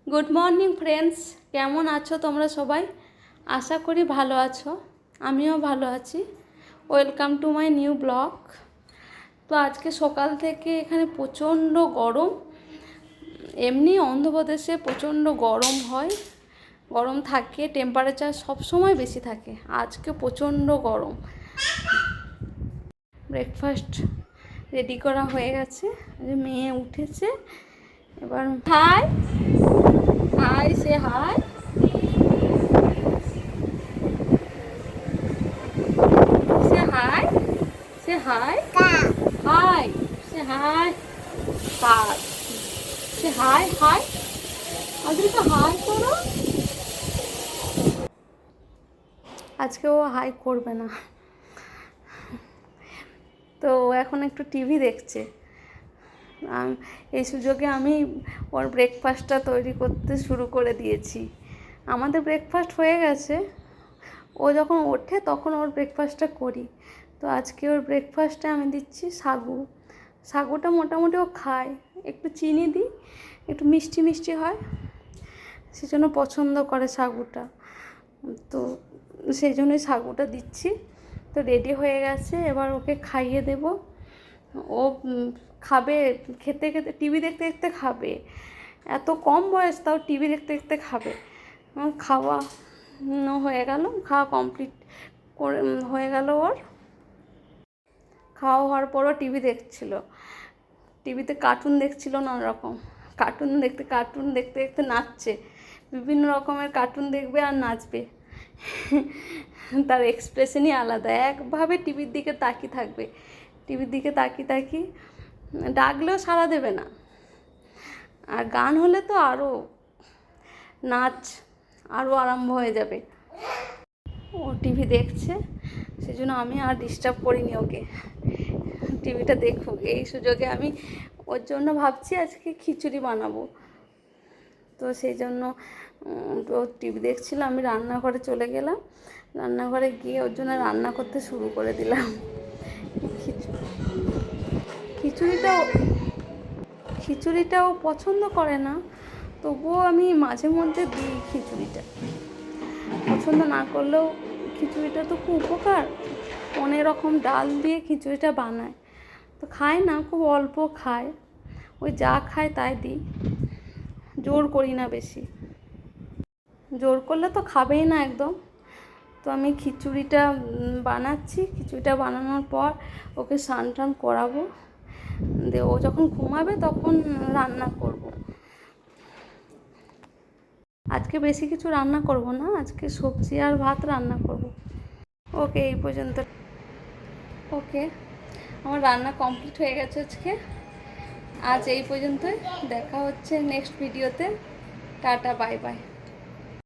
Good morning friends, কেমন আছো তোমরা সবাই? আশা করি ভালো আছো, আমিও ভালো আছি। Welcome to my new blog. তো আজকে সকাল থেকে এখানে প্রচণ্ড গরম। এমনি অন্ধ্রপ্রদেশে প্রচণ্ড গরম হয়, গরম থাকে, টেম্পারেচার সবসময় বেশি থাকে। আজকে প্রচণ্ড গরম। ব্রেকফাস্ট রেডি করা হয়ে গেছে, মেয়ে উঠেছে এবার। হাই হাই, সে high. Say hi. Say hi. Hi. Say hi. Hi. Say hi. Hi. আজকে তো হাই করো। আজকে ও হাই করবে না, তো এখন একটু টিভি দেখছে। এই সুযোগে আমি ওর ব্রেকফাস্টটা তৈরি করতে শুরু করে দিয়েছি। আমাদের ব্রেকফাস্ট হয়ে গেছে, ও যখন ওঠে তখন ওর ব্রেকফাস্টটা করি। তো আজকে ওর ব্রেকফাস্টে আমি দিচ্ছি সাগু। সাগুটা মোটামুটি ও খায়, একটু চিনি দিই, একটু মিষ্টি মিষ্টি হয়, সেজন্য পছন্দ করে সাগুটা। তো সেই জন্যই সাগুটা দিচ্ছি। তো রেডি হয়ে গেছে, এবার ওকে খাইয়ে দেব। ও খাবে, খেতে খেতে টিভি দেখতে দেখতে খাবে। এত কম বয়স তাও টিভি দেখতে দেখতে খাবে। খাওয়া হয়ে গেল, খাওয়া কমপ্লিট করে হয়ে গেল ওর। খাওয়া হওয়ার পরও টিভি দেখছিল, টিভিতে কার্টুন দেখছিল নানা রকম। কার্টুন দেখতে দেখতে নাচছে। বিভিন্ন রকমের কার্টুন দেখবে আর নাচবে। তার এক্সপ্রেশনই আলাদা, একভাবে টিভির দিকে তাকিয়ে থাকবে। টিভির দিকে তাকিয়ে ডাকলেও সাড়া দেবে না। আর গান হলে তো আরও নাচ আরও আরম্ভ হয়ে যাবে। ও টিভি দেখছে, সেজন্য আমি আর ডিস্টার্ব করিনি ওকে। টিভিটা দেখুক, এই সুযোগে আমি ওর জন্য ভাবছি আজকে খিচুড়ি বানাবো। তো সেই জন্য ও টিভি দেখছিল, আমি রান্নাঘরে চলে গেলাম। রান্নাঘরে গিয়ে ওর জন্য রান্না করতে শুরু করে দিলাম। খিচুড়িটাও পছন্দ করে না, তবুও আমি মাঝে মধ্যে দিই খিচুড়িটা। পছন্দ না করলেও খিচুড়িটা তো খুব উপকার। অনেক রকম ডাল দিয়ে খিচুড়িটা বানায়, তো খায় না, খুব অল্প খায়। ওই যা খায় তাই দিই, জোর করি না বেশি। জোর করলে তো খাবেই না একদম। তো আমি খিচুড়িটা বানাচ্ছি। খিচুড়িটা বানানোর পর ওকে স্নান টান করাবো, দিয়ে ও যখন ঘুমাবে তখন রান্না করব। আজকে বেশি কিছু রান্না করব না, আজকে সবজি আর ভাত রান্না করব। ওকে, এই পর্যন্ত। ওকে, আমার রান্না কমপ্লিট হয়ে গেছে আজ এই পর্যন্তই। দেখা হচ্ছে নেক্সট ভিডিওতে। Tata, bye bye.